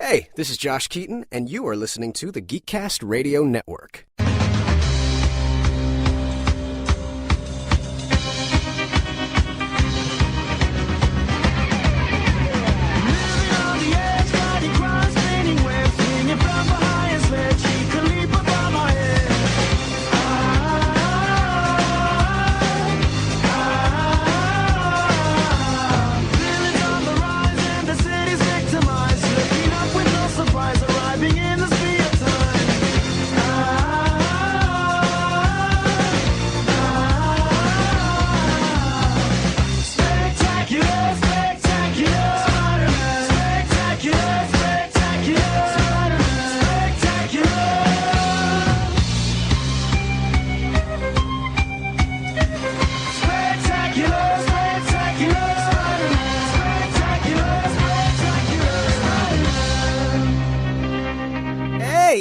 Hey, this is Josh Keaton, and you are listening to the Geekcast Radio Network.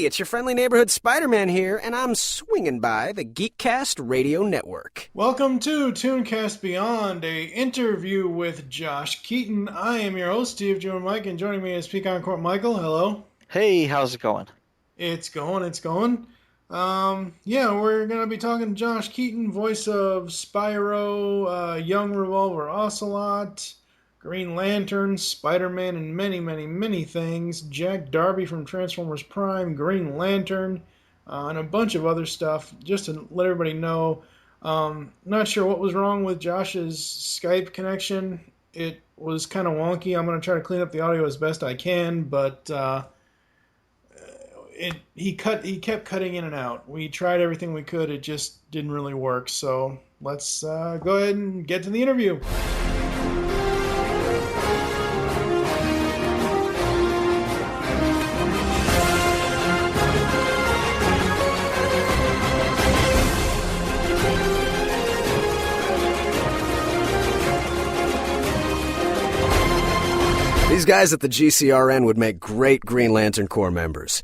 It's your friendly neighborhood Spider-Man here, and I'm swinging by the Geekcast Radio Network. Welcome to Tooncast Beyond, a interview with Josh Keaton. I am your host, Steve Joe Mike, and joining me is Pecan Court Michael. Hello. Hey, how's it going? It's going. We're going to be talking to Josh Keaton, voice of Spyro, Young Revolver Ocelot, Green Lantern, Spider-Man, and many, many, many things. Jack Darby from Transformers Prime, Green Lantern, and a bunch of other stuff, just to let everybody know. Not sure what was wrong with Josh's Skype connection. It was kind of wonky. I'm going to try to clean up the audio as best I can, but he kept cutting in and out. We tried everything we could. It just didn't really work. So let's go ahead and get to the interview. These guys at the GCRN would make great Green Lantern Corps members.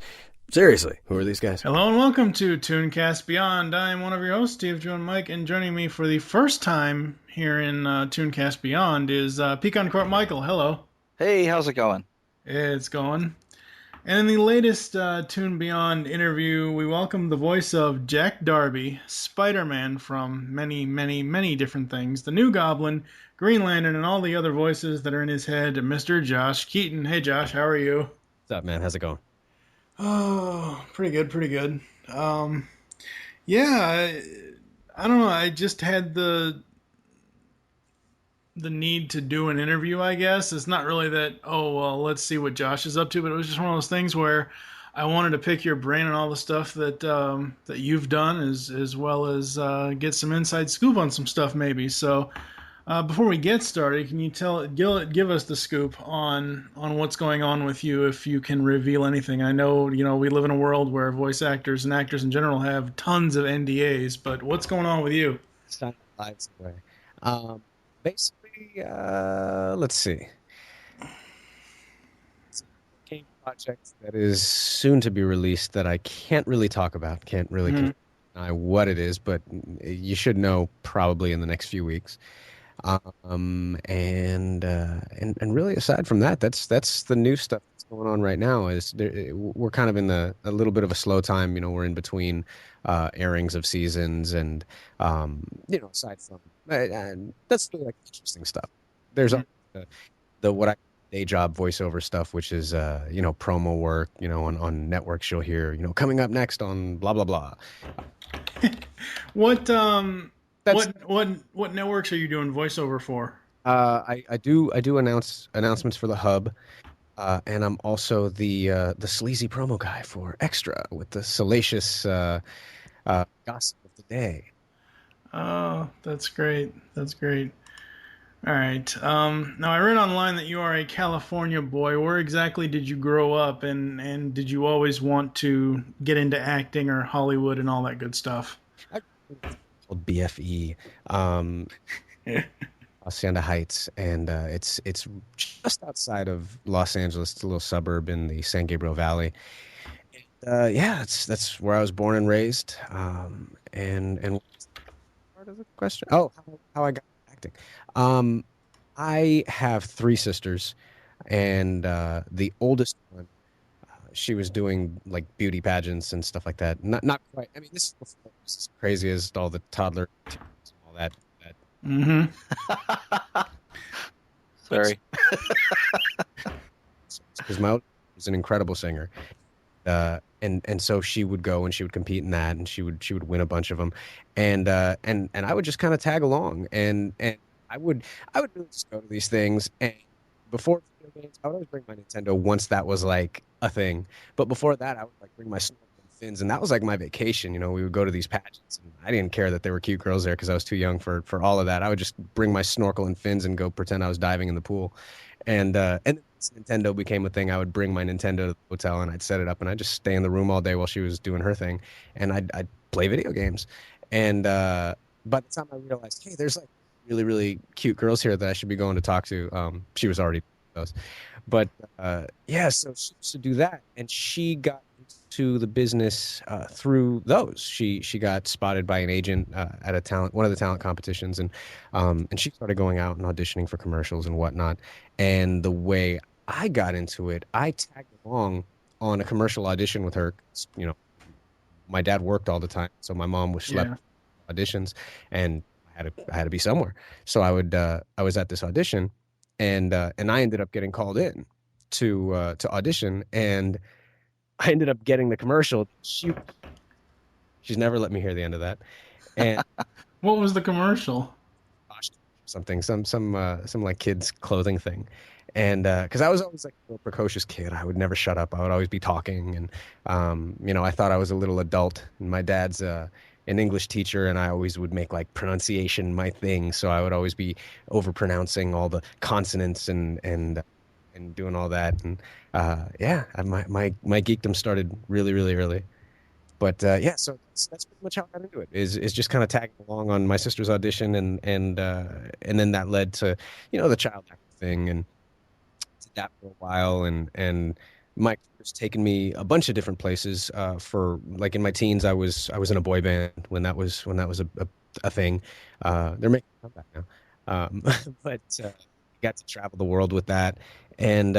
Seriously, who are these guys? Hello and welcome to Tooncast Beyond. I am one of your hosts, Steve Joe Mike, and joining me for the first time here in Tooncast Beyond is Pecan Court Michael. Hello. Hey, how's it going? It's going. And in the latest Toon Beyond interview, we welcome the voice of Jack Darby, Spider-Man from many, many, many different things, the New Goblin, Green Lantern, and all the other voices that are in his head, Mr. Josh Keaton. Hey, Josh, how are you? What's up, man? How's it going? Oh, pretty good. I don't know. I just had the need to do an interview, I guess. It's not really that, let's see what Josh is up to, but it was just one of those things where I wanted to pick your brain on all the stuff that that you've done, as well as get some inside scoop on some stuff maybe. So before we get started, can you give us the scoop on what's going on with you, if you can reveal anything? I know, we live in a world where voice actors and actors in general have tons of NDAs, but what's going on with you? It's not lives away. Basically, let's see. It's a game project that is soon to be released that I can't really talk about. Can't really deny what it is, but you should know probably in the next few weeks. And really, aside from that, that's the new stuff that's going on right now. We're kind of in a little bit of a slow time. We're in between airings of seasons, and aside from that's really like interesting stuff. There's the what I day job voiceover stuff, which is promo work. On networks you'll hear coming up next on blah blah blah. What networks are you doing voiceover for? I do announcements for the Hub, and I'm also the sleazy promo guy for Extra with the salacious gossip of the day. Oh, that's great. All right. Now I read online that you are a California boy. Where exactly did you grow up, and did you always want to get into acting or Hollywood and all that good stuff? Called BFE, Hacienda Heights, and it's just outside of Los Angeles. It's a little suburb in the San Gabriel Valley. That's where I was born and raised. And part of the question, how I got acting. I have three sisters, and the oldest one she was doing like beauty pageants and stuff like that. Not quite. I mean, this is before it was as crazy as all the toddler and all that. Mm-hmm. But Sorry. because my older sister was an incredible singer, and so she would go and she would compete in that, and she would win a bunch of them, and I would just kind of tag along, and I would I would really just go to these things, and before video games, I would always bring my Nintendo once that was like a thing, but before that, I would like bring my snorkel and fins, and that was like my vacation. We would go to these pageants, and I didn't care that there were cute girls there because I was too young for all of that. I would just bring my snorkel and fins and go pretend I was diving in the pool, and once Nintendo became a thing, I would bring my Nintendo to the hotel and I'd set it up and I'd just stay in the room all day while she was doing her thing, and I'd play video games. And by the time I realized, hey, there's like really really cute girls here that I should be going to talk to, she was already those. But yeah, so she used to do that, and she got into the business through those. She got spotted by an agent at one of the talent competitions, and she started going out and auditioning for commercials and whatnot. And the way I got into it, I tagged along on a commercial audition with her. My dad worked all the time, so my mom was schlepping Yeah. auditions, and I had to be somewhere. So I was at this audition, and I ended up getting called in to audition, and I ended up getting the commercial. She's never let me hear the end of that, and What was the commercial? gosh, something some like kids clothing thing. And because I was always like a real precocious kid, I would never shut up. I would always be talking, and I thought I was a little adult. And my dad's an English teacher, and I always would make like pronunciation my thing. So I would always be over pronouncing all the consonants and doing all that. And yeah, my geekdom started really really early. But yeah, so that's pretty much how I got into it. Is just kind of tagging along on my sister's audition, and then that led to the child actor thing, and did that for a while, and my career's taken me a bunch of different places. For like in my teens, I was in a boy band when that was a thing. They're making a comeback now, but got to travel the world with that, and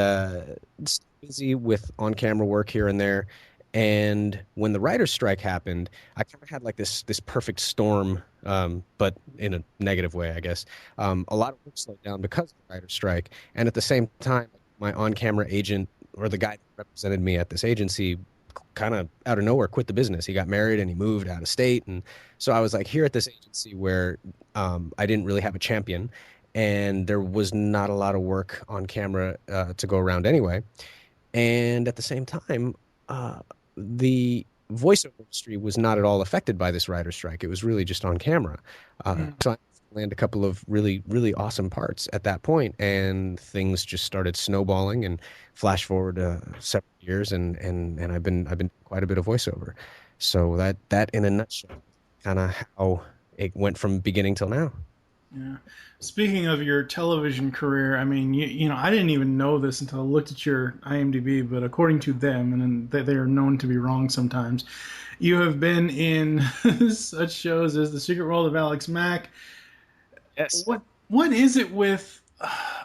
stay busy with on camera work here and there. And when the writer's strike happened, I kind of had like this perfect storm, but in a negative way, I guess. A lot of work slowed down because of the writer's strike, and at the same time, my on-camera agent, or the guy that represented me at this agency, kind of out of nowhere quit the business. He got married and he moved out of state, and so I was like here at this agency where I didn't really have a champion, and there was not a lot of work on camera to go around anyway. And at the same time, the voiceover industry was not at all affected by this writer strike. It was really just on camera. Mm. So I landed a couple of really, really awesome parts at that point, and things just started snowballing. And flash forward several years, and I've been quite a bit of voiceover. So that in a nutshell, kind of how it went from beginning till now. Yeah. Speaking of your television career, I mean, I didn't even know this until I looked at your IMDb, but according to them, and then they are known to be wrong sometimes, you have been in such shows as The Secret World of Alex Mack. Yes. What is it with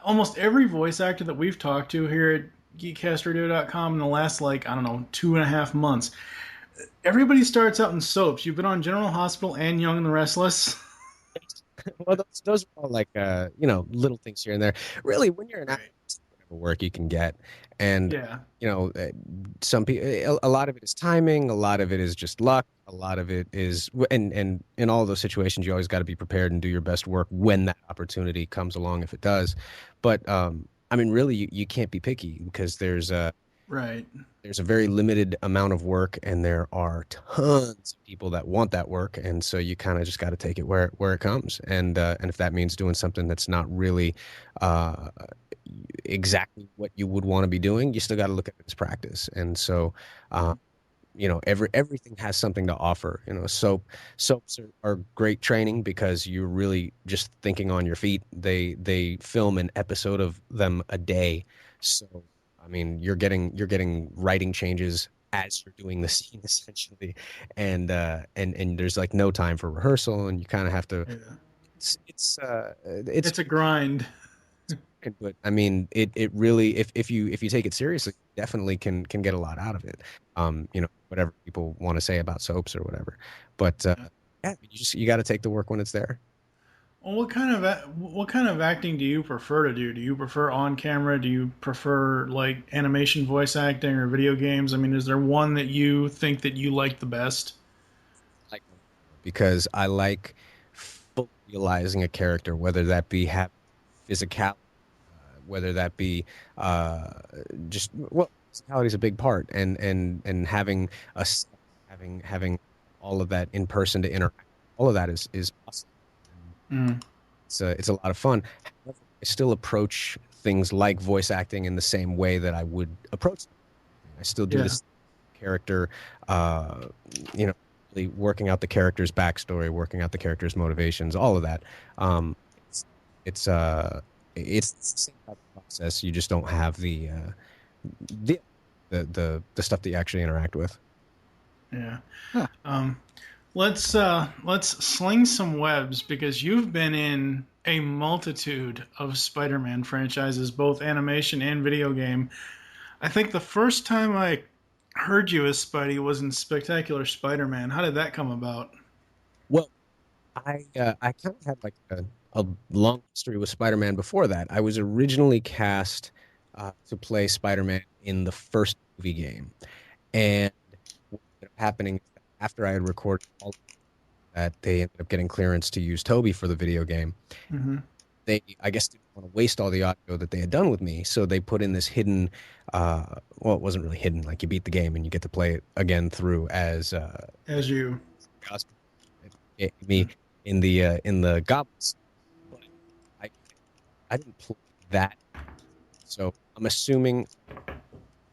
almost every voice actor that we've talked to here at geekcastradio.com in the last, like, I don't know, 2.5 months? Everybody starts out in soaps. You've been on General Hospital and Young and the Restless. Well, those are all like little things here and there. Really, when you're an actor, Right. it's whatever work you can get, and Yeah. some people, a lot of it is timing, a lot of it is just luck, a lot of it is, and in all of those situations, you always got to be prepared and do your best work when that opportunity comes along, if it does. But I mean, really, you can't be picky because Right. there's a very limited amount of work, and there are tons of people that want that work, and so you kind of just got to take it where it comes. And if that means doing something that's not really uh, exactly what you would want to be doing, you still got to look at it as practice. And so everything has something to offer. Soaps are great training because you're really just thinking on your feet. They film an episode of them a day, so I mean you're getting writing changes as you're doing the scene essentially, and there's like no time for rehearsal, and you kind of have to. Yeah. It's It's a grind. But I mean, it really, if you take it seriously, definitely can get a lot out of it. Whatever people want to say about soaps or whatever. But yeah, you got to take the work when it's there. Well, what kind of acting do you prefer to do? Do you prefer on camera? Do you prefer like animation voice acting or video games? I mean, is there one that you think that you like the best? Like because I like fully realizing a character, whether that be have physical, whether that be uh, just well, physicality is a big part, and having a s- having all of that in person to interact, all of that is awesome. Mm, It's a lot of fun. However, I still approach things like voice acting in the same way that I would approach them. I still do yeah, this character, uh, you know, really working out the character's backstory, working out the character's motivations, all of that. Um, it's it's uh it's the same type of process. You just don't have the the stuff that you actually interact with. yeah. Huh. Um, let's sling some webs because you've been in a multitude of Spider-Man franchises, both animation and video game. I think the first time I heard you as Spidey was in Spectacular Spider-Man. How did that come about? Well, I kind of had like a long history with Spider-Man before that. I was originally cast to play Spider-Man in the first movie game, and what ended up happening is that after I had recorded all of that, they ended up getting clearance to use Toby for the video game. Mm-hmm. They, I guess, didn't want to waste all the audio that they had done with me, so they put in this hidden. Well, it wasn't really hidden. Like you beat the game and you get to play it again through as As you, Cosmo. It gave me in the goblins, but I I didn't play that, so I'm assuming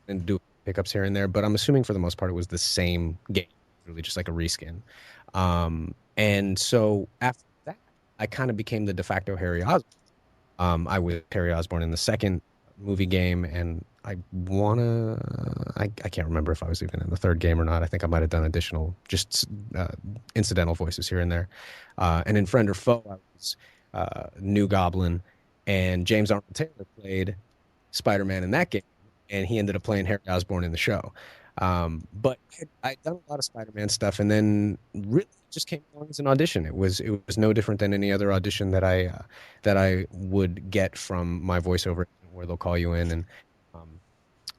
and do pickups here and there, but I'm assuming for the most part it was the same game, really just like a reskin. And so after that, I kind of became the de facto Harry Osborn. I was Harry Osborn in the second movie game, and I can't remember if I was even in the third game or not. I think I might have done additional, just incidental voices here and there. And in Friend or Foe, I was New Goblin, and James Arnold Taylor played Spider-Man in that game, and he ended up playing Harry Osborn in the show. But I'd done a lot of Spider-Man stuff, and then really just came along as an audition. It was no different than any other audition that I would get from my voiceover agent, where they'll call you in, and um,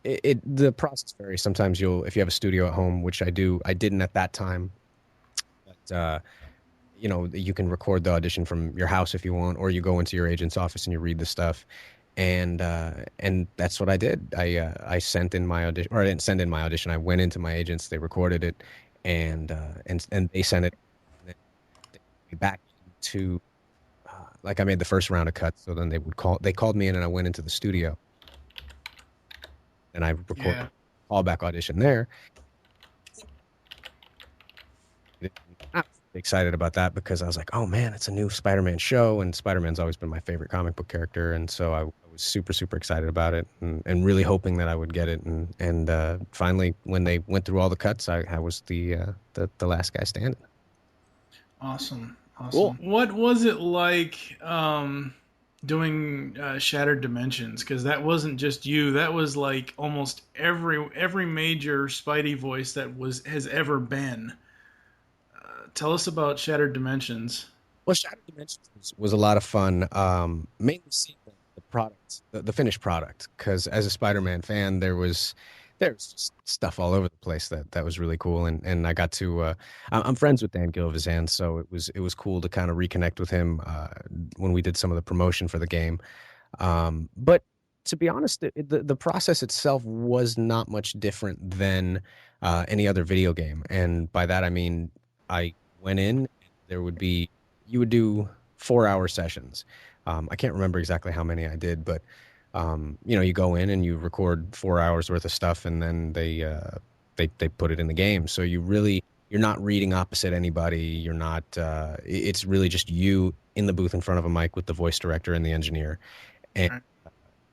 the process varies. Sometimes if you have a studio at home, which I didn't at that time, but you can record the audition from your house if you want, or you go into your agent's office and you read the stuff. And that's what I did. I sent in my audition, or I didn't send in my audition. I went into my agents, they recorded it, and they sent it, and then they put me back into like I made the first round of cuts. So then they called me in, and I went into the studio and I recorded yeah. a callback audition there. I was excited about that because I was like, oh man, it's a new Spider-Man show, and Spider-Man's always been my favorite comic book character, and so I was super super excited about it, and really hoping that I would get it, and finally when they went through all the cuts, I was the last guy standing. Awesome, Cool. awesome. What was it like doing Shattered Dimensions? Because that wasn't just you. That was like almost every major Spidey voice that was has ever been. Tell us about Shattered Dimensions. Well, Shattered Dimensions was a lot of fun. Mainly seeing the product, the finished product, because as a Spider-Man fan, there was just stuff all over the place that was really cool, and I got to. I'm friends with Dan Gilvezan, so it was cool to kind of reconnect with him when we did some of the promotion for the game. But to be honest, the process itself was not much different than any other video game, and by that I mean I went in. There would be you would do 4 hour sessions. I can't remember exactly how many I did, but you go in and you record 4 hours worth of stuff, and then they put it in the game. So you're not reading opposite anybody. You're not. It's really just you in the booth in front of a mic with the voice director and the engineer. And Right.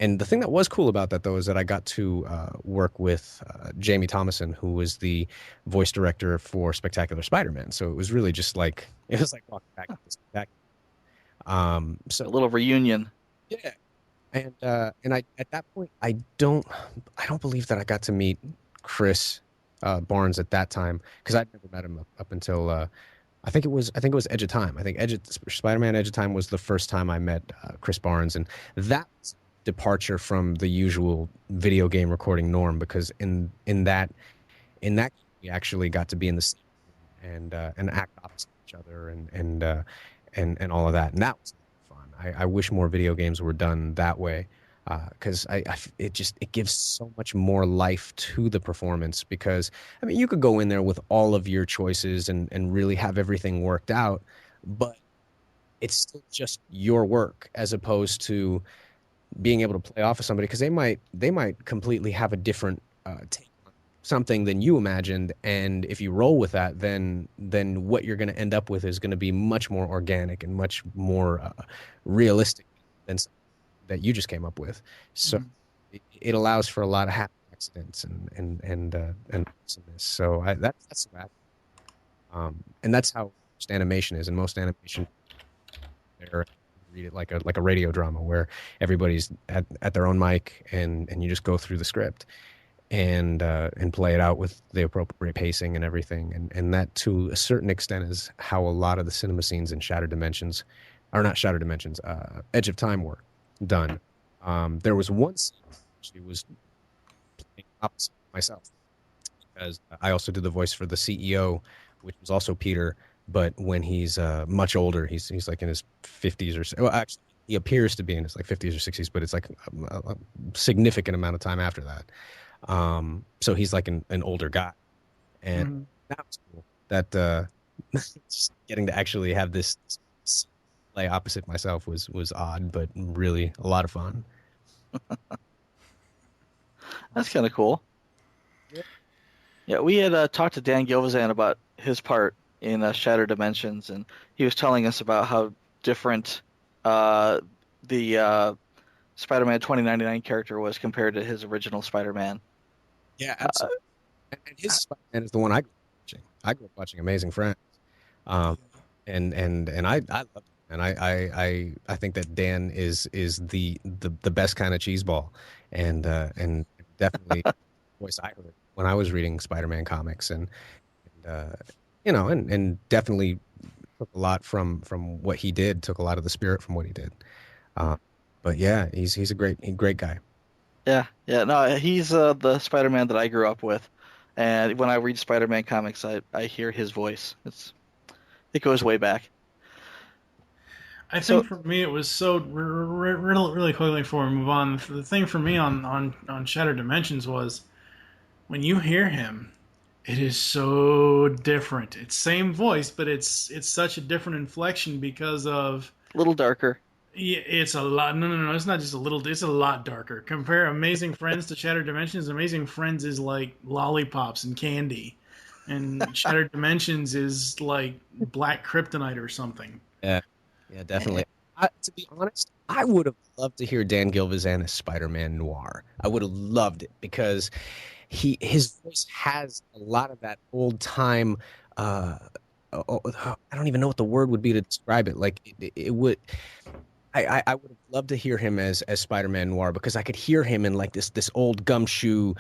and the thing that was cool about that though is that I got to work with Jamie Thomason, who was the voice director for Spectacular Spider-Man. So it was really just like it was like walking back to Spectacular. A So little reunion. yeah, And I at that point I don't believe that I got to meet Chris Barnes at that time because I'd never met him up until I think it was Edge of Time. I think Spider-Man Edge of Time was the first time I met Chris Barnes, and that was a departure from the usual video game recording norm because in that we actually got to be in the same room and act opposite each other and all of that, and that was fun. I wish more video games were done that way because it gives so much more life to the performance because I mean you could go in there with all of your choices and really have everything worked out, but it's still just your work as opposed to being able to play off of somebody because they might completely have a different take on something than you imagined, and if you roll with that, then what you're going to end up with is going to be much more organic and much more realistic than something that you just came up with. So Mhm. it allows for a lot of happy accidents and awesomeness. So that's that. And that's how most animation is. And most animation, there read it like a radio drama where everybody's at their own mic and you just go through the script and play it out with the appropriate pacing and everything. And that to a certain extent is how a lot of the cinema scenes in Shattered Dimensions, or not Shattered Dimensions, Edge of Time were done. There was one scene she was playing opposite myself because I also did the voice for the CEO, which was also Peter. But when he's much older, he's like in his 50s or so. Well, actually, he appears to be in his like 50s or 60s, but it's like a significant amount of time after that. So he's like an older guy, and Mhm. that was cool. That just getting to actually have this play opposite myself was odd, but really a lot of fun. That's kind of cool. Yeah. Yeah, we had talked to Dan Gilvezan about his part in Shattered Dimensions, and he was telling us about how different uh, the Spider-Man 2099 character was compared to his original Spider-Man. Yeah, Uh, absolutely. And his Spider-Man is the one I grew up watching. I grew up watching Amazing Friends. Um, and I love it. And I think that Dan is the best kind of cheeseball, and definitely the voice I heard when I was reading Spider-Man comics, and and definitely took a lot from what he did, took a lot of the spirit from what he did. Uh, but yeah, he's a great guy. yeah, yeah, no, he's the Spider-Man that I grew up with, and when I read Spider-Man comics, I hear his voice. It goes way back. I So think for me it was so really quickly before we move on. The thing for me on Shattered Dimensions was when you hear him, it is so different. It's same voice, but it's such a different inflection because of a little darker. yeah, it's a lot. No, no, no. It's not just a little. It's a lot darker. Compare Amazing Friends to Shattered Dimensions. Amazing Friends is like lollipops and candy, and Shattered Dimensions is like black kryptonite or something. Yeah, yeah, definitely. To be honest, I would have loved to hear Dan Gilvezan as Spider-Man Noir. I would have loved it because his voice has a lot of that old time. Uh, I don't even know what the word would be to describe it. Like it would. I would have loved to hear him as Spider-Man Noir because I could hear him in like this old gumshoe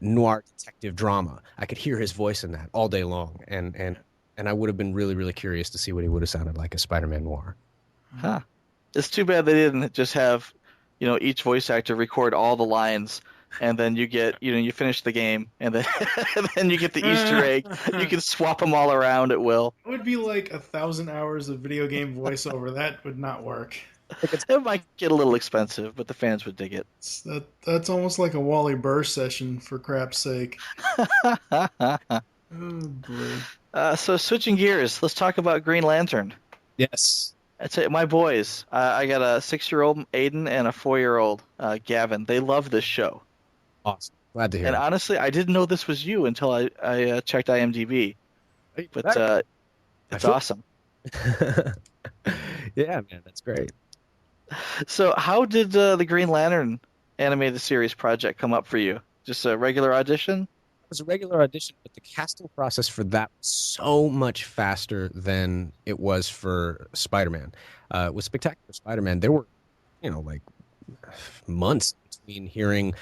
noir detective drama. I could hear his voice in that all day long, and I would have been really curious to see what he would have sounded like as Spider-Man Noir. Huh. It's too bad they didn't just have, each voice actor record all the lines, and then you finish the game, and then and then you get the Easter egg. You It can swap them all around at will. would be like 1,000 hours of video game voiceover. That would not work. It might get a little expensive, but the fans would dig it. That's almost like a Wally Burr session for crap's sake. Oh boy. So switching gears, let's talk about Green Lantern. Yes. I tell you, my boys, I got a 6-year-old Aiden and a 4-year-old Gavin. They love this show. Awesome. Glad to hear And it. honestly, I didn't know this was you until I checked IMDb. Hey, But I it's feel. awesome. Yeah, man, that's great. So, how did the Green Lantern animated series project come up for you? Just a regular audition? It was a regular audition, but the casting process for that was so much faster than it was for Spider-Man. With Spectacular Spider-Man, there were, like months between hearing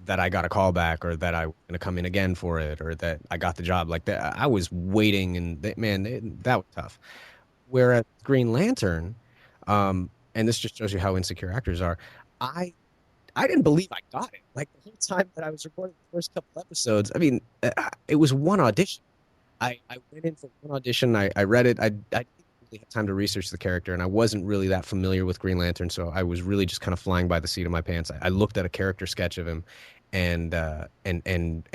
that I got a call back or that I was going to come in again for it or that I got the job. Like that, I was waiting, and man, that was tough. Whereas Green Lantern, and this just shows you how insecure actors are. I I didn't believe I got it. Like the whole time that I was recording the first couple episodes, I mean, it was one audition. I went in for one audition. I read it. I didn't really have time to research the character, and I wasn't really that familiar with Green Lantern, so I was really just kind of flying by the seat of my pants. I looked at a character sketch of him, and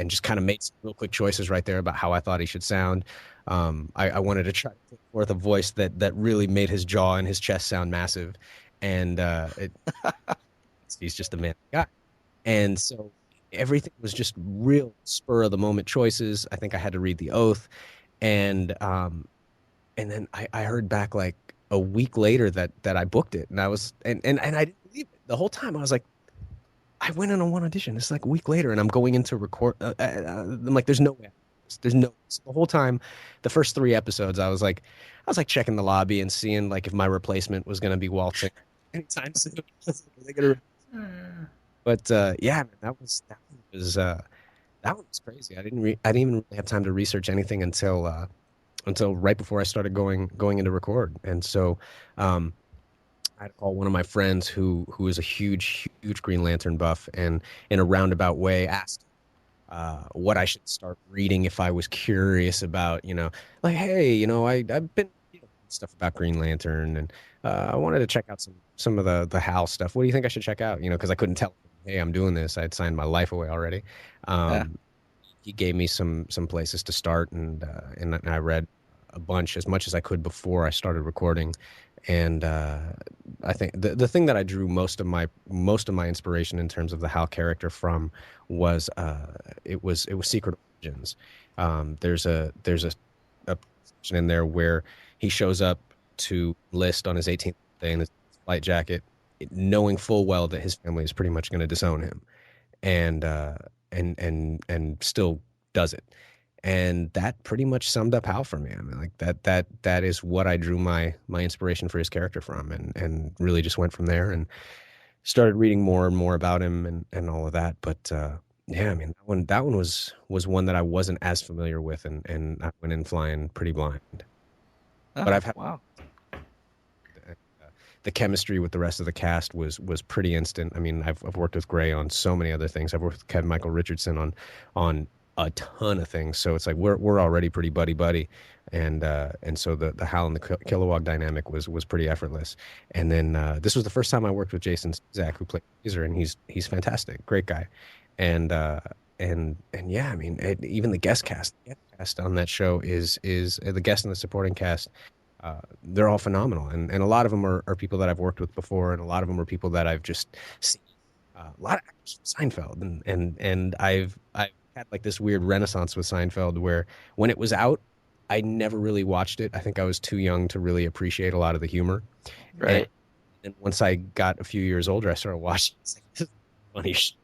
just kind of made some real quick choices right there about how I thought he should sound. I wanted to try to put forth a voice that really made his jaw and his chest sound massive, and he's just a man guy. And so everything was just real spur of the moment choices. I think I had to read the oath, and then I heard back like a week later that I booked it, and I was and I didn't believe it the whole time. I was like, I went in on one audition. It's like a week later, and I'm going into record. I'm like, there's no way. There's no. So the whole time, the first 3 episodes, I was like checking the lobby and seeing like if my replacement was going to be waltzing anytime soon. Are they gonna But yeah, man, that one was crazy. I didn't even really have time to research anything until right before I started going into record. And so um, I had to call one of my friends who is a huge Green Lantern buff, and in a roundabout way asked what I should start reading if I was curious about, like, hey, I've been stuff about Green Lantern, and I wanted to check out some of the Hal stuff. What do you think I should check out? Because I couldn't tell him, hey, I'm doing this. I'd signed my life away already. Yeah. He gave me some places to start, and I read a bunch, as much as I could before I started recording. And I think the thing that I drew most of my inspiration in terms of the Hal character from was it was Secret Origins. There's a section in there where he shows up to list on his 18th birthday in his flight jacket, knowing full well that his family is pretty much going to disown him, and and still does it. And that pretty much summed up Hal for me. I mean, like that is what I drew my inspiration for his character from, and really just went from there and started reading more and more about him and all of that. But yeah, I mean, that one was one that I wasn't as familiar with, and I went in flying pretty blind. But Oh, I've had wow. the chemistry with the rest of the cast was pretty instant. I mean, I've worked with Gray on so many other things. I've worked with Kevin Michael Richardson on a ton of things. So it's like we're already pretty buddy, and so the Hal and the Kilowog dynamic was pretty effortless. And then this was the first time I worked with Jason Zach, who played Caesar, and he's fantastic, great guy. And and yeah, I mean, even the guest cast on that show is the guest and the supporting cast. They're all phenomenal, and a lot of them are people that I've worked with before, and a lot of them are people that I've just seen. A lot of actors from Seinfeld, and I've had like this weird renaissance with Seinfeld, where when it was out, I never really watched it. I think I was too young to really appreciate a lot of the humor, and, Right. and once I got a few years older, I started watching. It's like, this is a funny show,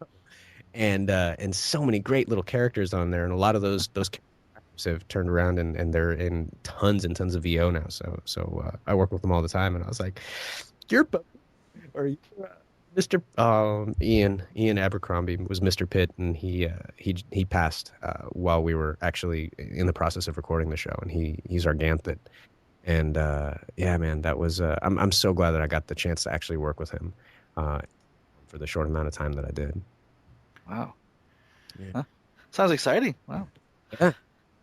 and so many great little characters on there, and a lot of those characters have turned around, and they're in tons and tons of VO now. So I work with them all the time, and I was like, "You're or you, Mr. Ian Abercrombie was Mr. Pitt, and he passed while we were actually in the process of recording the show, and he's our Ganthet, and yeah, man, that was I'm so glad that I got the chance to actually work with him uh, for the short amount of time that I did. Wow. Yeah. Huh. Sounds exciting. Wow. Yeah.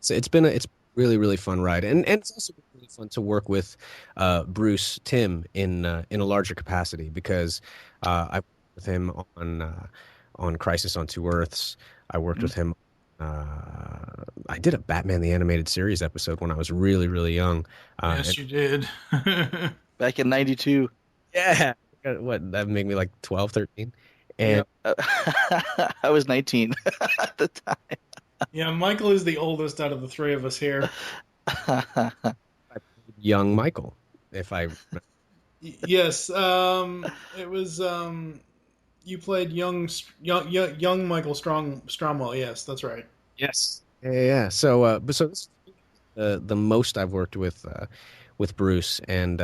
So it's really fun ride, and it's also been really fun to work with Bruce Timm in a larger capacity, because I worked with him on Crisis on Two Earths. I worked Mhm. with him. I did a Batman the Animated Series episode when I was really young. Yes, And you did. Back in '92. yeah, what that made me like 12, 13, and Yep. I was 19 at the Yeah, Michael is the oldest out of the three of us here. time. I played young Michael. If I Yes, it was you played young Michael Stromwell. Yes, that's right. Yes. Yeah. So, but so this is the most I've worked with Bruce, and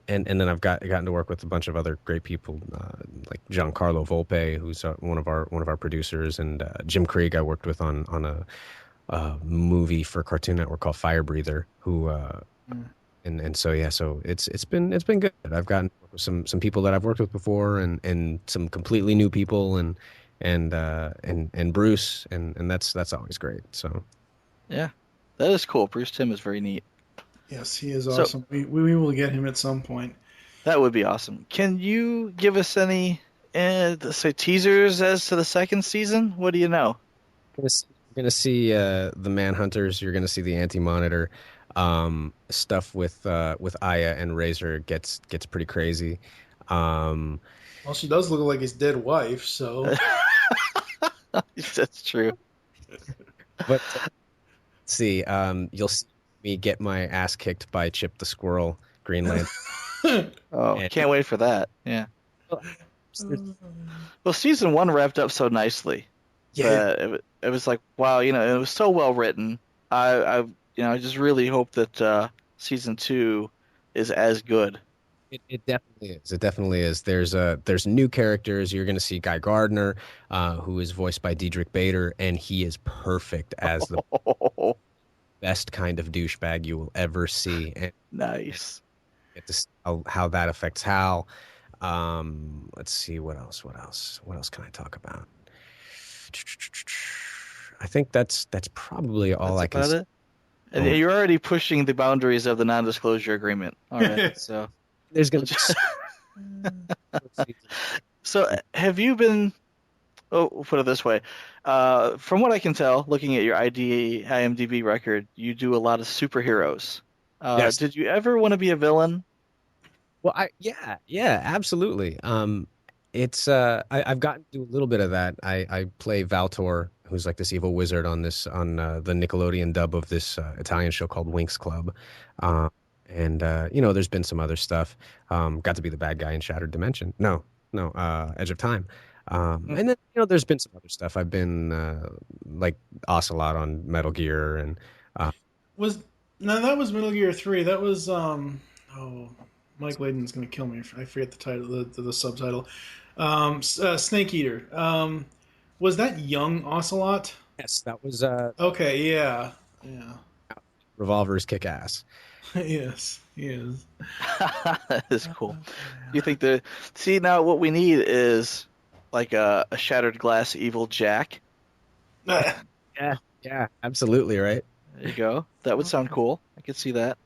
and then gotten to work with a bunch of other great people, like Giancarlo Volpe, who's one of our producers, and Jim Krieg I worked with on a movie for Cartoon Network called Fire Breather, who Mm. and so yeah, so it's been good. I've gotten to work with some people that I've worked with before, and some completely new people, and Bruce, and that's always great. So Yeah, that is cool. Bruce Timm is very neat. Yes, he is So awesome. We will get him at some point. that would be awesome. Can you give us any, say, teasers as to the second season? What do you know? you're gonna see the Manhunters. You're gonna see the Anti-Monitor. Stuff with Aya and Razor gets pretty crazy. Um, Well, she does look like his dead wife, so That's true. but see, you'll see me get my ass kicked by Chip the Squirrel, Green Lantern. Oh, And can't wait for that. Yeah. well, Well, season one wrapped up so nicely yeah, that it was like, wow, it was so well written. I just really hope that season two is as good. it definitely is. It definitely is. There's new characters. You're going to see Guy Gardner, who is voiced by Diedrich Bader, and he is perfect as the best kind of douchebag you will ever see. And Nice. get to see how that affects Hal. Let's see what else. What else can I talk about? I think that's probably all That's I can about say. it. And you're already pushing the boundaries of the non-disclosure agreement. All right. So, There's we'll going to be just- more seasons. so have you been? Oh, we'll put it this way. From what I can tell, looking at your IMDb record, you do a lot of superheroes. Yes. Did you ever want to be a villain? Well, yeah, absolutely. I've gotten to do a little bit of that. I play Valtor, who's like this evil wizard on the Nickelodeon dub of this Italian show called Winx Club. Uh, and there's been some other stuff. Got to be the bad guy in Shattered Dimension. No, Edge of Time. Mm. And then there's been some other stuff. I've been like Ocelot on Metal Gear, and uh, was no, that was Metal Gear 3. That was oh, Mike Layden's gonna kill me if I forget the title, the subtitle. Snake Eater. Was that young Ocelot? yes, that was Okay, yeah, yeah, Revolver's kick ass. yes, he is. That is cool. You think the see now what we need is like a shattered glass evil Jack. Yeah, yeah, absolutely right. There you go. That would sound cool. I could see that.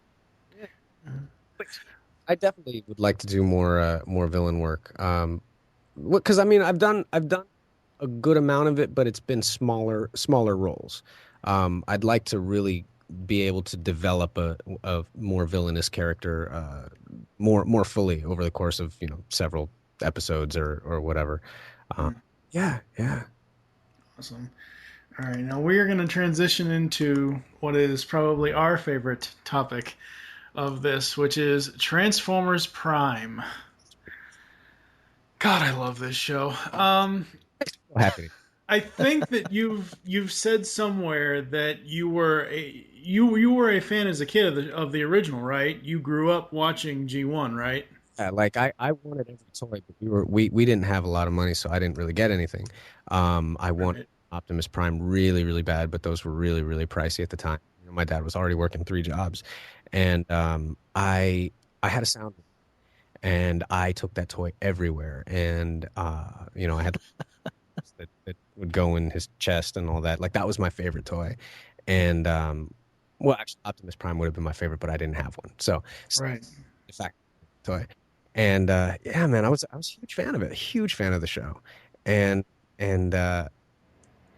I definitely would like to do more villain work. Because I mean, I've done a good amount of it, but it's been smaller roles. I'd like to really be able to develop a more villainous character more fully over the course of several episodes or whatever. Um, yeah, yeah. Awesome. All right, now we are going to transition into what is probably our favorite topic of this, which is Transformers Prime. God, I love this show. So happy. I think that you've said somewhere that you were a fan as a kid of the original, right? You grew up watching G1, right? Like I wanted every toy, but we didn't have a lot of money, so I didn't really get anything. I wanted Right. Optimus Prime really, really bad, but those were really, really pricey at the time. My dad was already working three jobs, and I had a sound, and I took that toy everywhere, and I had that would go in his chest and all that. Like that was my favorite toy, and well, actually, Optimus Prime would have been my favorite, but I didn't have one, so Right. in fact, toy. And yeah, man, I was a huge fan of it, a huge fan of the show, and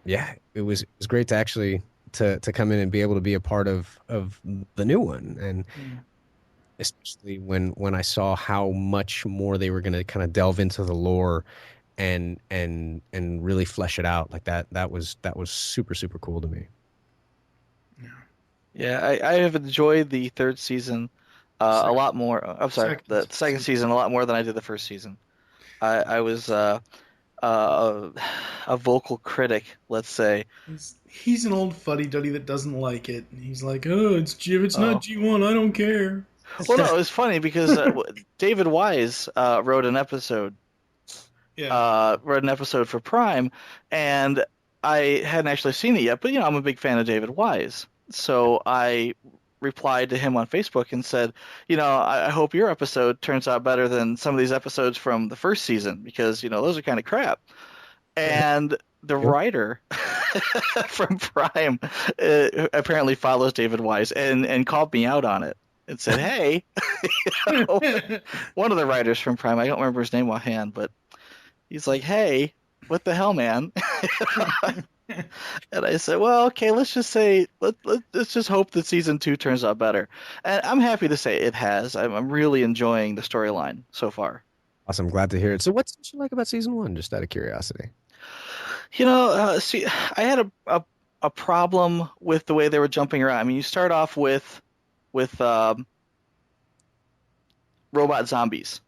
yeah, it was great to actually to come in and be able to be a part of the new one, and Mm. especially when I saw how much more they were going to kind of delve into the lore and really flesh it out like that was super super cool to me. Yeah, I have enjoyed the third season a Second, lot more. I'm sorry, second the second season. season a lot more than I did the first season. I was uh, a vocal critic, let's say. He's an old fuddy duddy that doesn't like it. He's like, oh, it's not Oh, G1. I don't care. Well, no, it was funny because David Wise Yeah. wrote an episode for Prime, and I hadn't actually seen it yet. But I'm a big fan of David Wise, so I replied to him on Facebook and said, I hope your episode turns out better than some of these episodes from the first season because those are kind of crap. And the writer from Prime apparently follows David Wise and called me out on it and said, "Hey," one of the writers from Prime, I don't remember his name offhand, but he's like, "Hey, what the hell, man?" And I said, "Well, okay, let's just say let's just hope that season 2 turns out better." And I'm happy to say it has. I'm really enjoying the storyline so far. Awesome. Glad to hear it. So what's what you like about season one, just out of curiosity? See, I had a problem with the way they were jumping around. I mean, you start off with robot zombies,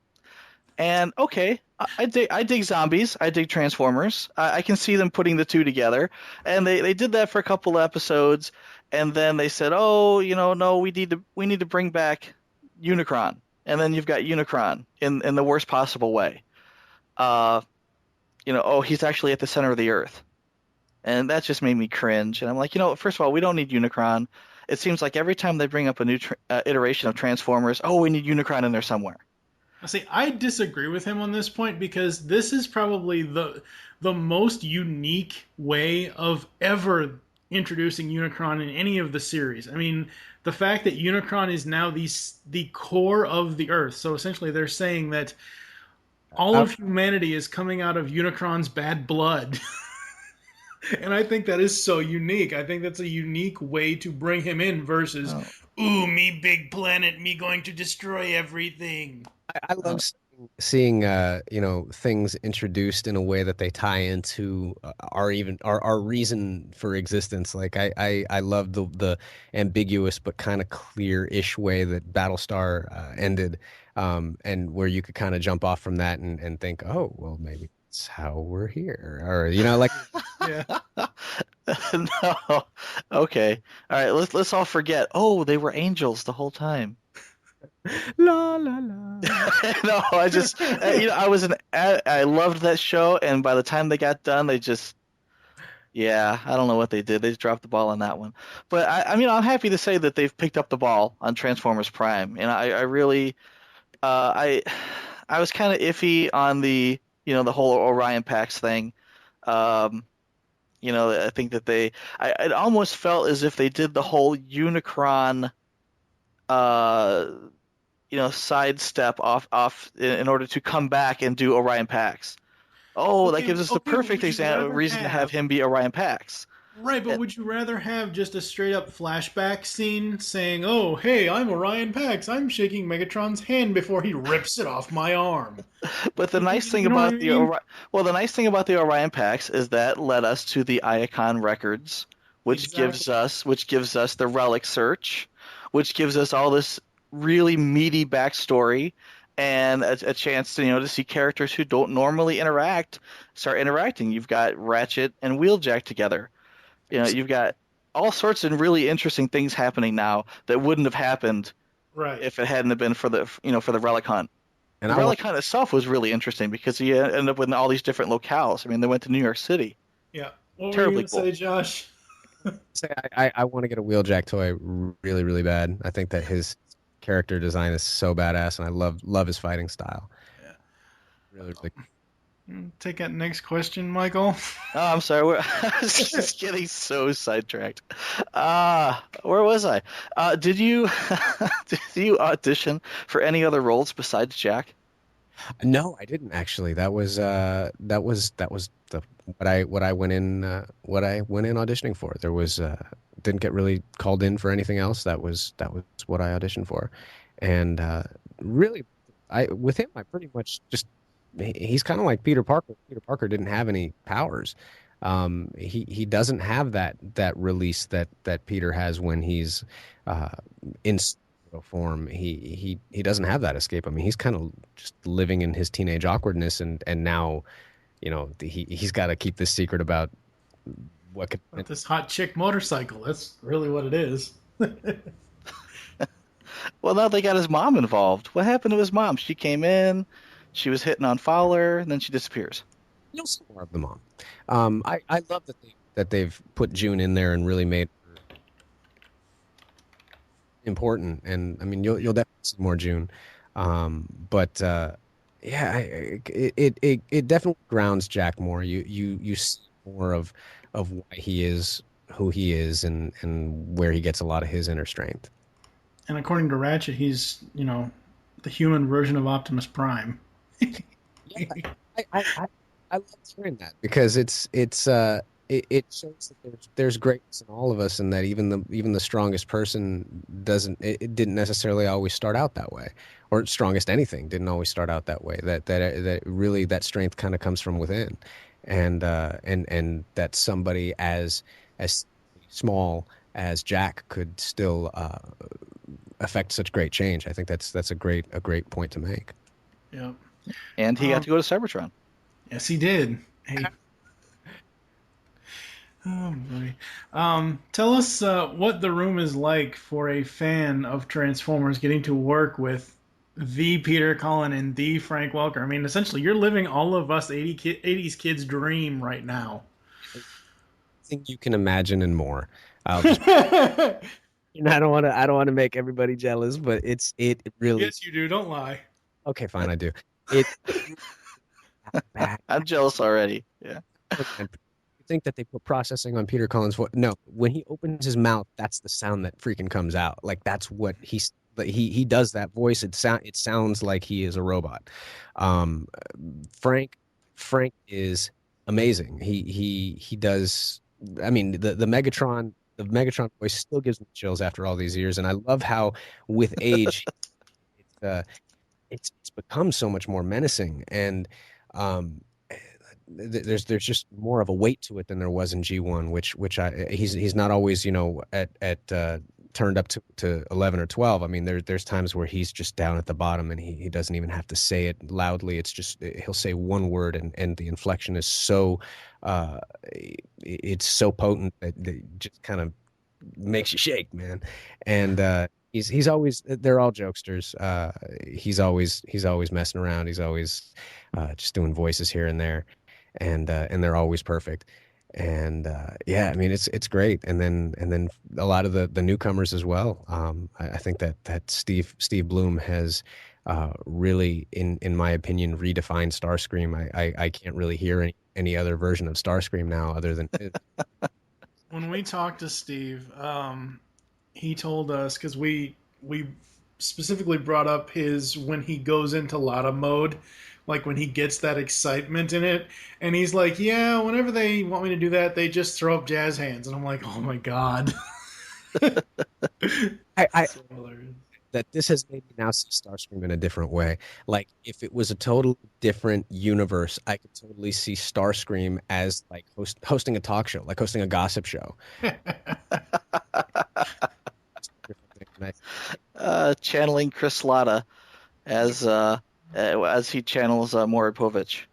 and okay, I dig zombies. I dig Transformers. I can see them putting the two together, and they did that for a couple of episodes, and then they said, oh, no, we need to bring back Unicron, and then you've got Unicron in the worst possible way. Uh, oh, he's actually at the center of the Earth. And that just made me cringe. And I'm like, first of all, we don't need Unicron. It seems like every time they bring up a new iteration of Transformers, oh, we need Unicron in there somewhere. See, I disagree with him on this point because this is probably the most unique way of ever introducing Unicron in any of the series. I mean, the fact that Unicron is now the core of the Earth. So essentially, they're saying that all of humanity is coming out of Unicron's bad blood. And I think that is so unique. I think that's a unique way to bring him in versus, ooh, me big planet, me going to destroy everything. I love seeing things introduced in a way that they tie into our reason for existence. Like I love the ambiguous but kind of clear-ish way that Battlestar ended, and where you could kind of jump off from that and think, oh, well, maybe that's how we're here, or like. Yeah. No. Okay. All right. Let's all forget. Oh, they were angels the whole time. La la la. No, I loved that show, and by the time they got done, yeah, I don't know what they did. They just dropped the ball on that one. But I'm happy to say that they've picked up the ball on Transformers Prime, and I really, I was kind of iffy on the whole Orion Pax thing. I think that it almost felt as if they did the whole Unicron, sidestep off in order to come back and do Orion Pax. Oh, that gives us the perfect reason to have him be Orion Pax. Right, but would you rather have just a straight up flashback scene saying, oh, hey, I'm Orion Pax. I'm shaking Megatron's hand before he rips it off my arm. But the nice thing about the nice thing about the Orion Pax is that led us to the Iacon records, which gives us the relic search, which gives us all this really meaty backstory and a chance to see characters who don't normally start interacting. You've got Ratchet and Wheeljack together. You've got all sorts of really interesting things happening now that wouldn't have happened if it hadn't have been for the relic hunt. And the relic hunt itself was really interesting because you ended up with all these different locales. I mean, they went to New York City. Yeah. What were you going to say, Josh? I want to get a Wheeljack toy really, really bad. I think that his character design is so badass, and I love his fighting style. Yeah. Really, really. Take that next question, Michael. Oh, I'm sorry. I was just getting so sidetracked. Where was I? Did you audition for any other roles besides Jack? No, I didn't actually. That was what I went in auditioning for. There was didn't get really called in for anything else. That was what I auditioned for, and really, with him I pretty much just. He's kind of like Peter Parker. Peter Parker didn't have any powers. He doesn't have that release that Peter has when he's in form. He doesn't have that escape. I mean, he's kind of just living in his teenage awkwardness, and now, he's got to keep this secret about this hot chick motorcycle. That's really what it is. Well, now they got his mom involved. What happened to his mom? She came in, she was hitting on Fowler, and then she disappears. You'll see more of them on. I love that they've put June in there and really made her important. And I mean, you'll definitely see more June. But yeah, it definitely grounds Jack more. You see more of why he is who he is and where he gets a lot of his inner strength. And according to Ratchet, he's the human version of Optimus Prime. Yeah, I love hearing that because it shows that there's greatness in all of us, and that even the strongest person it didn't necessarily always start out that way, or strongest anything didn't always start out that way. That really that strength kind of comes from within, and that somebody as small as Jack could still affect such great change. I think that's a great point to make. Yeah. And he got to go to Cybertron. Yes, he did. Hey. Oh boy. Tell us what the room is like for a fan of Transformers getting to work with the Peter Cullen and the Frank Welker. I mean, essentially, you're living all of us 80s kids' dream right now. Think you can imagine and more. I'll just and I don't want to make everybody jealous, but it really Yes, you do. Don't lie. okay, fine, I do. It really bad. I'm jealous already. Yeah. And you think that they put processing on Peter Cullen's voice? No, when he opens his mouth, that's the sound that freaking comes out. Like that's what he does that voice. It sounds like he is a robot. Um, Frank Frank is amazing. He does. I mean, the Megatron voice still gives me chills after all these years, and I love how with age it's it's become so much more menacing, and um, there's just more of a weight to it than there was in G1, which he's not always at turned up to 11 or 12. I mean, there's times where he's just down at the bottom and he doesn't even have to say it loudly. It's just he'll say one word and the inflection is so uh, it's so potent that just kind of makes you shake, man. And he's always they're all jokesters. He's always messing around. He's always just doing voices here and there, and they're always perfect. And yeah, I mean it's great. And then a lot of the newcomers as well. I think that Steve Bloom has really, in my opinion, redefined Starscream. I can't really hear any other version of Starscream now other than his. When we talked to Steve, he told us because we specifically brought up his when he goes into Lotta mode, like when he gets that excitement in it, and he's like, "Yeah, whenever they want me to do that, they just throw up jazz hands," and I'm like, "Oh my god." I So hilarious. that this has made me now see Starscream in a different way. Like if it was a totally different universe, I could totally see Starscream as like hosting a talk show, like hosting a gossip show. And Channeling Chris Latta as he channels Maury Povich.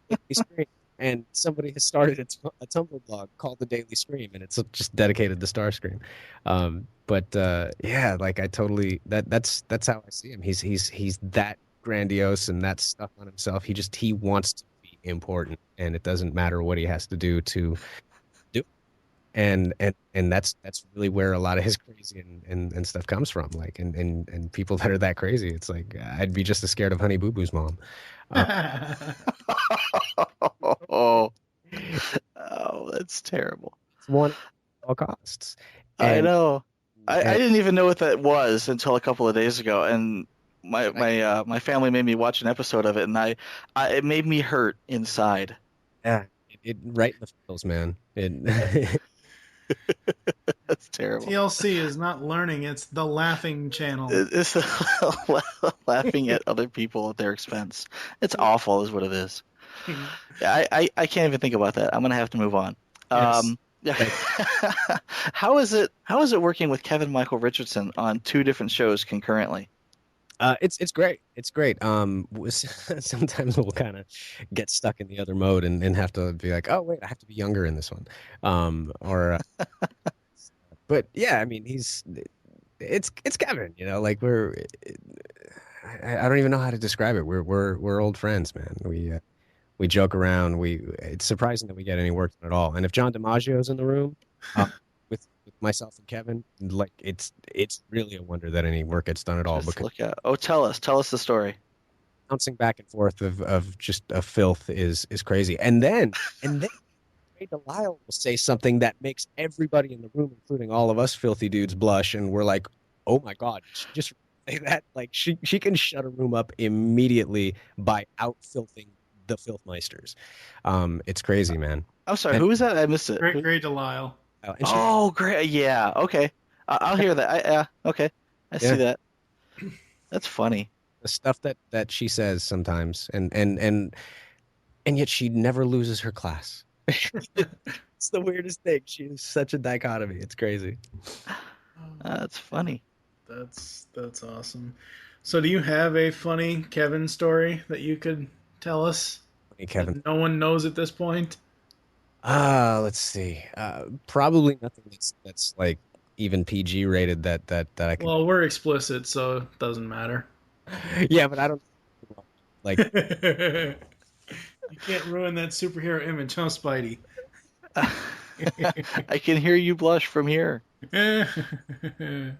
Daily Scream, and somebody has started a Tumblr blog called the Daily Scream, and it's just dedicated to Starscream. But yeah, like I totally that's how I see him. He's that grandiose and that stuff on himself. He wants to be important, and it doesn't matter what he has to do to do. And that's really where a lot of his crazy and stuff comes from. Like and people that are that crazy, it's like I'd be just as scared of Honey Boo Boo's mom. Uh, Oh, that's terrible. it's one at all costs. I And, know. I and didn't even know what that was until a couple of days ago, and my family made me watch an episode of it, and it made me hurt inside. yeah, it right in the feels, man. It That's terrible. TLC is not learning; it's the laughing channel. It's laughing at other people at their expense. It's awful, is what it is. I can't even think about that. I'm gonna have to move on. Yes. Yeah. How is it working with Kevin Michael Richardson on two different shows concurrently? it's great. It's great. Sometimes we'll kind of get stuck in the other mode and have to be like, oh wait, I have to be younger in this one. Or but yeah, I mean, it's Kevin, like I don't even know how to describe it. We're old friends, man. We joke around. It's surprising that we get any work done at all. And if John DiMaggio's in the room, with myself and Kevin, like it's really a wonder that any work gets done at all Just because look at. Oh, tell us the story. bouncing back and forth of just a filth is crazy. And then Ray Delisle will say something that makes everybody in the room, including all of us filthy dudes, blush, and we're like, "Oh my God, did she just say that?" Like she can shut a room up immediately by out filthing the Filthmeisters. It's crazy, man. I'm sorry, And who was that? I missed it. Great, Who? great Delisle. and she, Oh, great. Yeah. Okay. I'll hear that. Yeah. Okay. I see yeah, that. That's funny. the stuff that she says sometimes, and yet she never loses her class. It's the weirdest thing. She is such a dichotomy. It's crazy. That's funny. That's awesome. So, do you have a funny Kevin story that you could tell us Hey, Kevin. that no one knows at this point? Let's see. Probably nothing that's like even PG rated that I could. Well, we're explicit, so it doesn't matter. Yeah, but I don't like. You can't ruin that superhero image, huh, Spidey? I can hear you blush from here. Okay,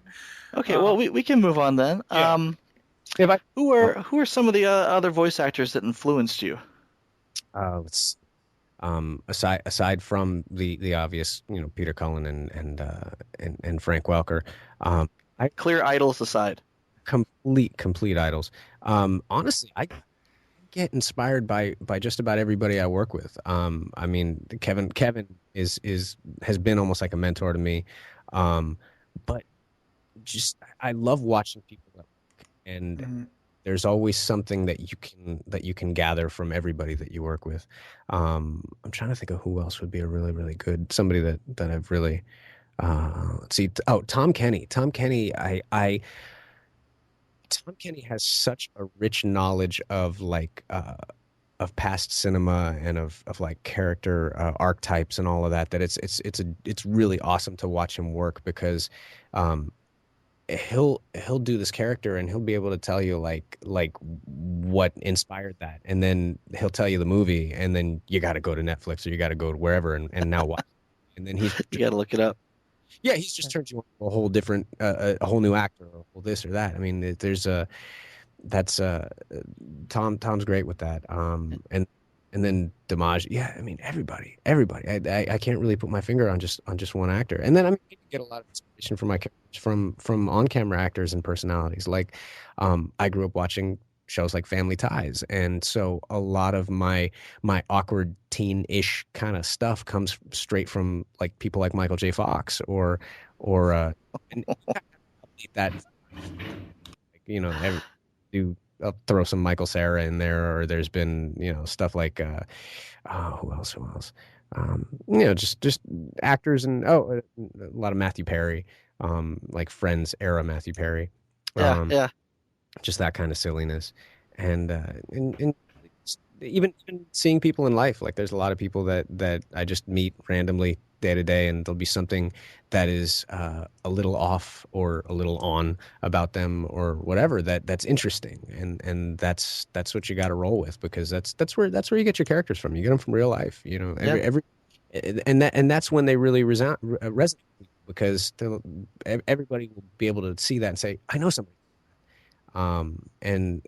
well we can move on then. Yeah. If I Who are some of the other voice actors that influenced you? let's aside from the obvious, Peter Cullen and Frank Welker, I Clear idols aside. complete idols. Honestly, I get inspired by just about everybody I work with. I mean, Kevin has been almost like a mentor to me. But just I love watching people at work, and Mhm. there's always something that you can gather from everybody that you work with. I'm trying to think of who else would be a really really good somebody that I've really let's see. Oh, Tom Kenny. Tom Kenny has such a rich knowledge of like of past cinema and of like character archetypes and all of that it's really awesome to watch him work because um, he'll do this character and he'll be able to tell you like what inspired that, and then he'll tell you the movie, and then you got to go to Netflix or you got to go to wherever and now watch, and then You got to look it up. yeah, he's just turned you into a whole different a whole new actor or a whole this or that. I mean, there's a that's Tom's great with that. And then Dimage, yeah, I mean everybody. I can't really put my finger on just one actor. And then I mean you get a lot of inspiration from my characters from on camera actors and personalities. Like I grew up watching shows like Family Ties, and so a lot of my awkward teen-ish kind of stuff comes straight from like people like Michael J. Fox or and that like, do I'll throw some Michael Cera in there, or there's been stuff like who else just actors, and a lot of Matthew Perry, like Friends era Matthew Perry, Yeah, um yeah, just that kind of silliness, and even seeing people in life, like there's a lot of people that I just meet randomly day to day, and there'll be something that is a little off or a little on about them or whatever that's interesting, and that's what you got to roll with, because that's where you get your characters from. You get them from real life, yeah, every and that's when they really resonate, because everybody will be able to see that and say, I know somebody. And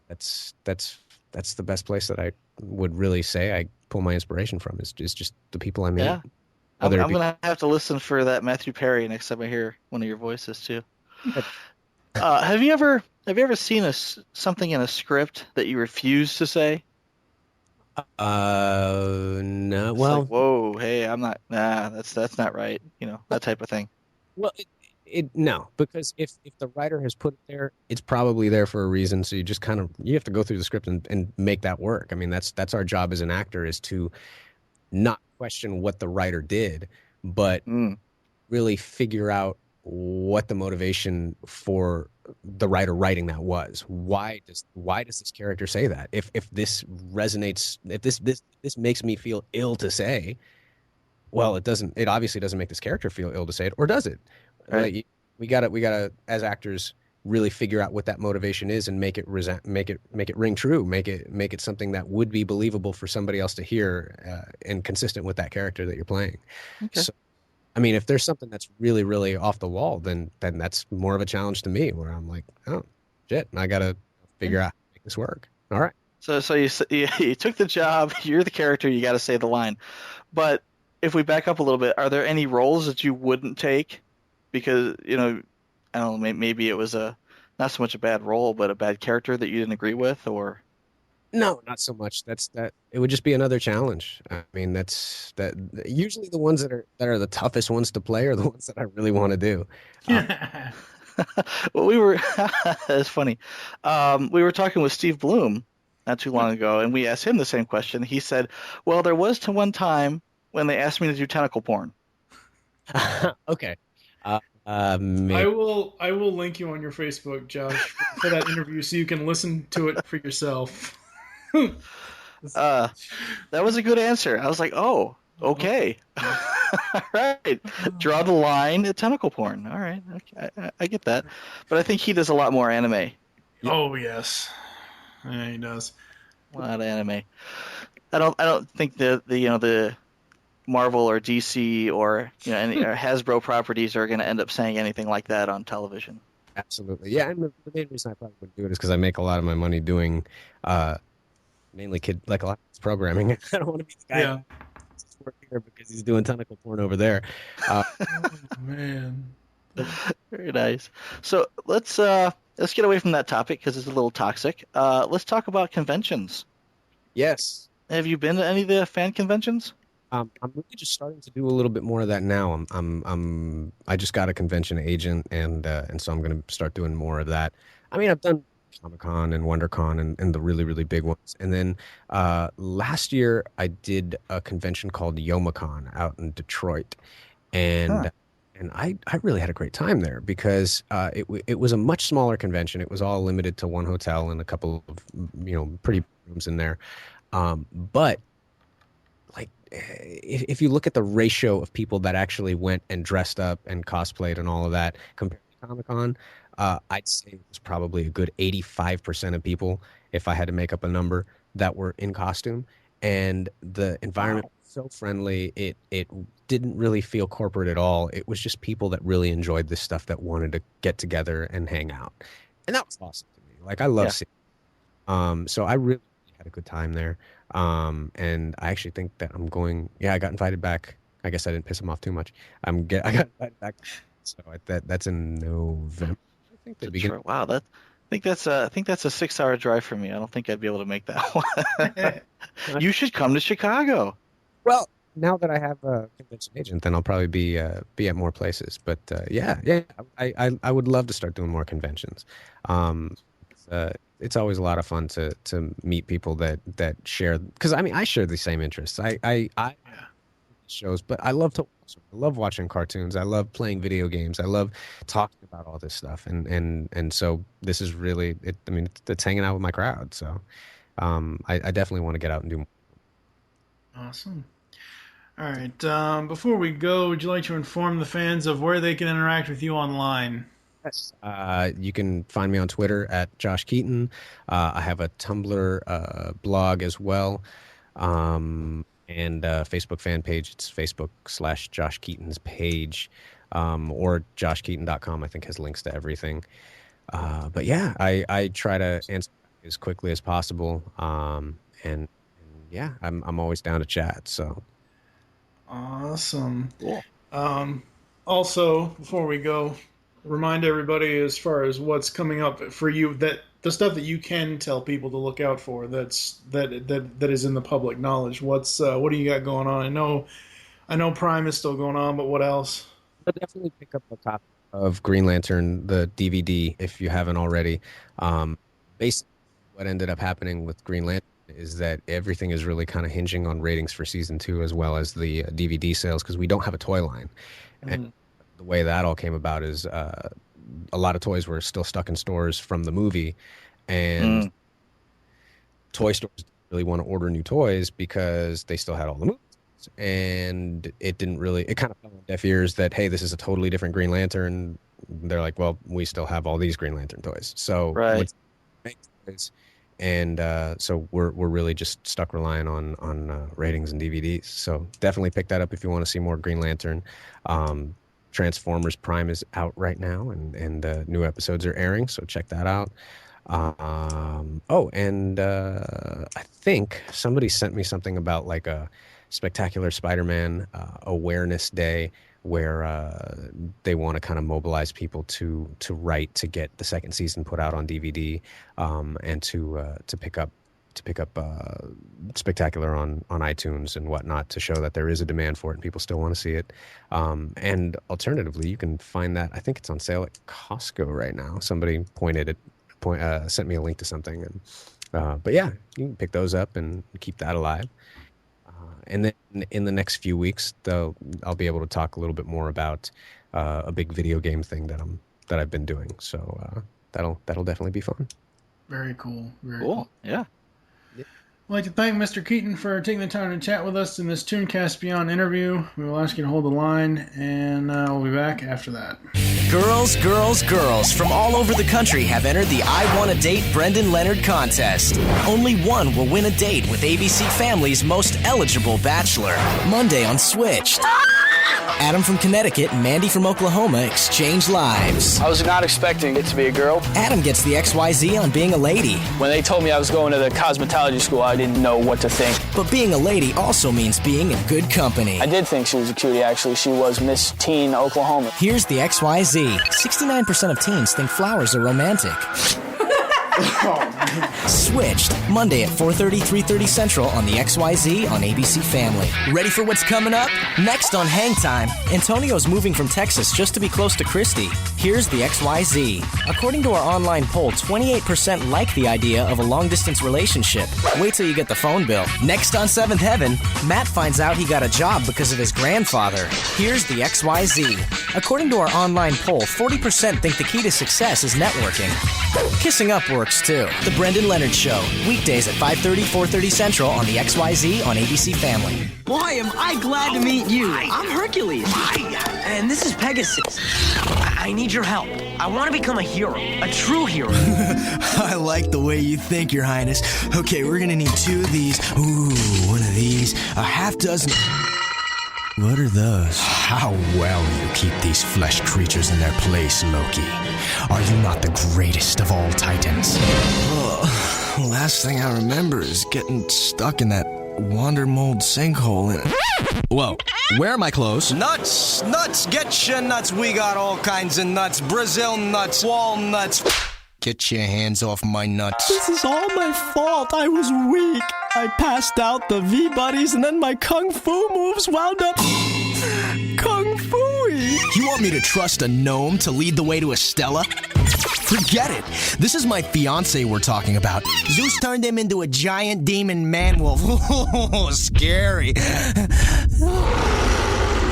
that's the best place that I would really say I pull my inspiration from is just the people I meet. yeah. I'm Whether it I'm be gonna have to listen for that Matthew Perry next time I hear one of your voices too. Have you ever seen something in a script that you refuse to say? no, It's like, well, whoa, hey, I'm not, nah, that's not right, that type of thing. well, no, because if the writer has put it there, it's probably there for a reason. So you have to go through the script and make that work. I mean, that's our job as an actor, is to not question what the writer did, but Mm, really figure out what the motivation for the writer writing that was. Why does this character say that? If this resonates, if this makes me feel ill to say, well, it obviously doesn't make this character feel ill to say it, or does it? right. Like we gotta as actors really figure out what that motivation is and make it ring true, make it something that would be believable for somebody else to hear, and consistent with that character that you're playing. Okay. So, I mean, if there's something that's really, really off the wall, then that's more of a challenge to me, where I'm like, oh shit, I gotta Yeah. figure out how to make this work. All right. So you took the job. You're the character. You got to say the line. But if we back up a little bit, are there any roles that you wouldn't take because I don't know, maybe it was a not so much a bad role, but a bad character that you didn't agree with, or No, not so much. That's that. It would just be another challenge. I mean, that's that. Usually, the ones that are the toughest ones to play are the ones that I really want to do. Uh, well, it's funny. We were talking with Steve Bloom not too long ago, and we asked him the same question. He said, "Well, there was to one time when they asked me to do tentacle porn." okay. I Maybe. will link you on your Facebook, Josh, for that interview so you can listen to it for yourself. Uh, that was a good answer. I was like, "Oh, okay, all right." Draw the line at tentacle porn. All right, okay, I get that, but I think he does a lot more anime. Yep. Oh yes, yeah, he does. A lot of anime. I don't think the Marvel or DC or any or Hasbro properties are going to end up saying anything like that on television. Absolutely. Yeah. And the main reason I probably wouldn't do it is because I make a lot of my money doing, uh, mainly like a lot of kids programming. I don't want to be the guy Yeah. that's working here because he's doing tentacle porn over there. Uh, Oh man. Very nice. So let's get away from that topic because it's a little toxic. Let's talk about conventions. yes. Have you been to any of the fan conventions? I'm really just starting to do a little bit more of that now. I just got a convention agent, and so I'm going to start doing more of that. I mean, I've done Comic Con and WonderCon and the really, really big ones. And then last year I did a convention called YomaCon out in Detroit, Huh. and I really had a great time there because it was a much smaller convention. It was all limited to one hotel and a couple of pretty rooms in there. But like if you look at the ratio of people that actually went and dressed up and cosplayed and all of that compared to Comic Con, I'd say it was probably a good 85% of people, if I had to make up a number, that were in costume. And the environment Wow. was so friendly. It didn't really feel corporate at all. It was just people that really enjoyed this stuff that wanted to get together and hang out. And that was awesome to me. Like I love Yeah. seeing. So I really had a good time there. And I actually think that I'm going. Yeah, I got invited back. I guess I didn't piss him off too much. I got invited back. So that's in November. I think the beginning. Detroit. Wow. I think that's a 6-hour drive for me. I don't think I'd be able to make that one. You should come to Chicago. Well, now that I have a convention agent, then I'll probably be at more places. But yeah, I would love to start doing more conventions. It's always a lot of fun to meet people that share, because I mean I share the same interests. I Yeah. shows, but I love to watch them. I love watching cartoons. I love playing video games. I love talking about all this stuff, and so this is really it. I mean, it's hanging out with my crowd. So I definitely want to get out and do more. Awesome. All right. Before we go, would you like to inform the fans of where they can interact with you online? Yes. You can find me on Twitter at Josh Keaton. I have a Tumblr blog as well, and Facebook fan page. It's Facebook/Josh Keaton's page, or joshkeaton.com. I think has links to everything. But yeah, I try to answer as quickly as possible. And yeah, I'm always down to chat. So Awesome. Cool. Um, Also, before we go, remind everybody as far as what's coming up for you that the stuff that you can tell people to look out for that is in the public knowledge. What do you got going on? I know Prime is still going on, but what else? But definitely pick up a copy of Green Lantern, the DVD, if you haven't already. Basically, what ended up happening with Green Lantern is that everything is really kind of hinging on ratings for season two as well as the DVD sales because we don't have a toy line. And Mhm. the way that all came about is a lot of toys were still stuck in stores from the movie, and Mm. toy stores didn't really want to order new toys because they still had all the movies. And it didn't really, it kind of fell on deaf ears that, hey, this is a totally different Green Lantern. they're like, well, we still have all these Green Lantern toys. So Right. let's make toys. And so we're really just stuck relying on ratings and DVDs. So definitely pick that up if you want to see more Green Lantern. Transformers Prime is out right now, and new episodes are airing, so check that out. I think somebody sent me something about like a Spectacular Spider-Man awareness day where they want to kind of mobilize people to write to get the second season put out on DVD, and to pick up Spectacular on iTunes and whatnot, to show that there is a demand for it and people still want to see it. And alternatively, you can find that, I think it's on sale at Costco right now. Somebody sent me a link to something, and but yeah, you can pick those up and keep that alive. And then in the next few weeks, I'll be able to talk a little bit more about a big video game thing that I've been doing. So that'll definitely be fun. Very cool. Very Cool. Yeah. I'd like to thank Mr. Keaton for taking the time to chat with us in this Tooncast Beyond interview. We will ask you to hold the line, and we'll be back after that. Girls, girls, girls from all over the country have entered the I Want to Date Brendan Leonard contest. Only one will win a date with ABC Family's most eligible bachelor. Monday on Switched. Adam from Connecticut and Mandy from Oklahoma exchange lives. I was not expecting it to be a girl. Adam gets the XYZ on being a lady. When they told me I was going to the cosmetology school, I didn't know what to think. But being a lady also means being in good company. I did think she was a cutie, actually. She was Miss Teen Oklahoma. Here's the XYZ. 69% of teens think flowers are romantic. Switched, Monday at 4:30, 3:30 Central on the XYZ on ABC Family. Ready for what's coming up? Next on Hang Time, Antonio's moving from Texas just to be close to Christy. Here's the XYZ. According to our online poll, 28% like the idea of a long-distance relationship. Wait till you get the phone bill. Next on Seventh Heaven, Matt finds out he got a job because of his grandfather. Here's the XYZ. According to our online poll, 40% think the key to success is networking. Kissing up works too. The Brendan Leonard Show. Weekdays at 5:30, 4:30 Central on the XYZ on ABC Family. Boy, am I glad to meet you. I'm Hercules. And this is Pegasus. I need your help. I want to become a hero. A true hero. I like the way you think, Your Highness. Okay, we're gonna need 2 of these. Ooh, 1 of these. A half dozen. What are those? How well you keep these flesh creatures in their place, Loki. Are you not the greatest of all titans? Last thing I remember is getting stuck in that wander mold sinkhole. Whoa, where are my clothes? Nuts! Nuts! Get your nuts! We got all kinds of nuts. Brazil nuts, walnuts. Get your hands off my nuts. This is all my fault. I was weak. I passed out the V-buddies and then my kung fu moves wound up kung fu-y. You want me to trust a gnome to lead the way to Estella? Forget it. This is my fiance we're talking about. Zeus turned him into a giant demon man-wolf. Scary.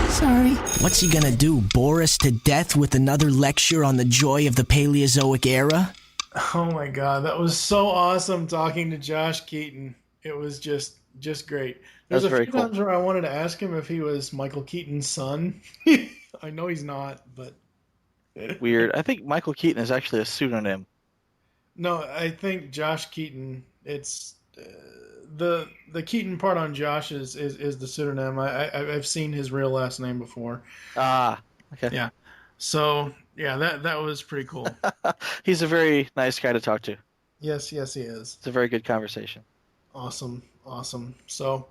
Sorry. What's he gonna do, bore us to death with another lecture on the joy of the Paleozoic era? Oh my god, that was so awesome talking to Josh Keaton. It was just great. There's a few times where I wanted to ask him if he was Michael Keaton's son. I know he's not, but Weird. I think Michael Keaton is actually a pseudonym. no, I think Josh Keaton. It's the Keaton part on Josh is the pseudonym. I've seen his real last name before. Ah, okay. Yeah. So yeah, that was pretty cool. He's a very nice guy to talk to. Yes, he is. It's a very good conversation. Awesome. So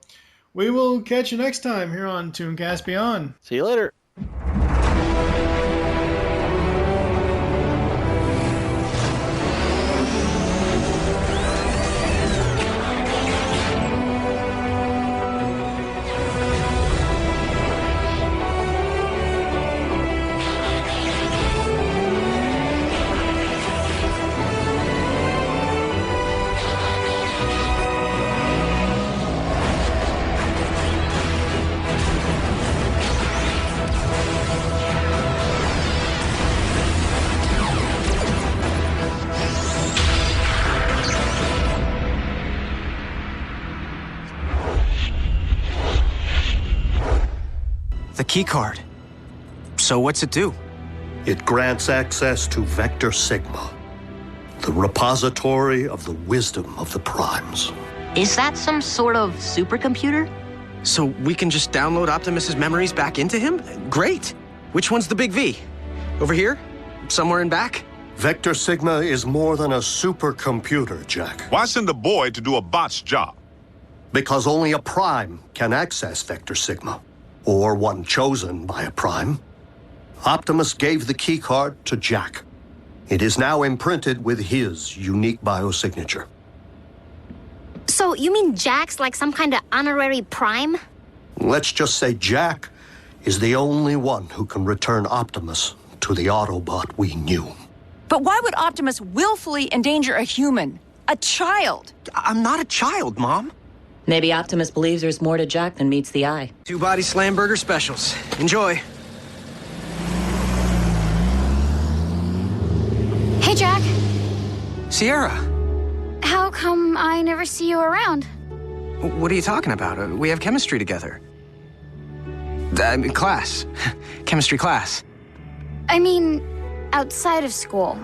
we will catch you next time here on Tooncast Beyond. See you later. The key card. So what's it do? It grants access to Vector Sigma, the repository of the wisdom of the primes. Is that some sort of supercomputer? So we can just download Optimus's memories back into him? Great. Which one's the big V? Over here? Somewhere in back? Vector Sigma is more than a supercomputer, Jack. Why send a boy to do a bot's job? Because only a prime can access Vector Sigma, or one chosen by a prime. Optimus gave the keycard to Jack. It is now imprinted with his unique biosignature. So you mean Jack's like some kind of honorary prime? Let's just say Jack is the only one who can return Optimus to the Autobot we knew. But why would Optimus willfully endanger a human? A child? I'm not a child, Mom. Maybe Optimus believes there's more to Jack than meets the eye. 2-body slam burger specials. Enjoy. Hey, Jack. Sierra. How come I never see you around? What are you talking about? We have chemistry together. Class. Chemistry class. I mean, outside of school.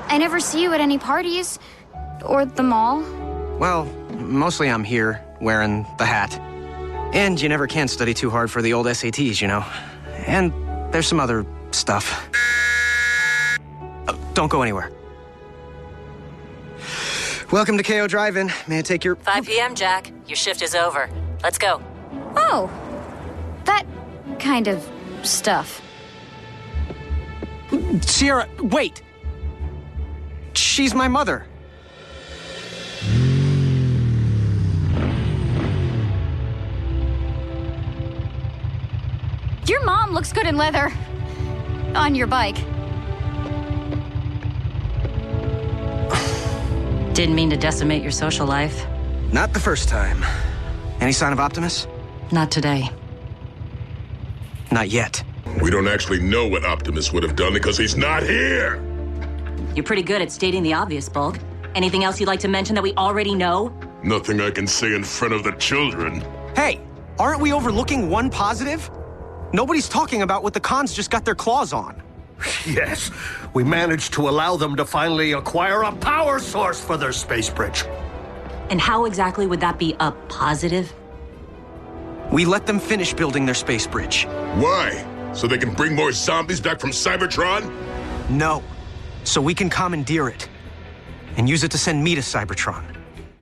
I never see you at any parties. Or the mall. Well, mostly I'm here, wearing the hat. And you never can study too hard for the old SATs, you know. And there's some other stuff. Oh, don't go anywhere. Welcome to KO Drive-In. May I take your... 5 p.m., Jack. Your shift is over. Let's go. Oh. That kind of stuff. Sierra, wait! She's my mother. Your mom looks good in leather. On your bike. Didn't mean to decimate your social life. Not the first time. Any sign of Optimus? Not today. Not yet. We don't actually know what Optimus would have done because he's not here! You're pretty good at stating the obvious, Bulk. Anything else you'd like to mention that we already know? Nothing I can say in front of the children. Hey, aren't we overlooking one positive? Nobody's talking about what the cons just got their claws on. Yes, we managed to allow them to finally acquire a power source for their space bridge. And how exactly would that be a positive? We let them finish building their space bridge. Why? So they can bring more zombies back from Cybertron? No. So we can commandeer it. And use it to send me to Cybertron.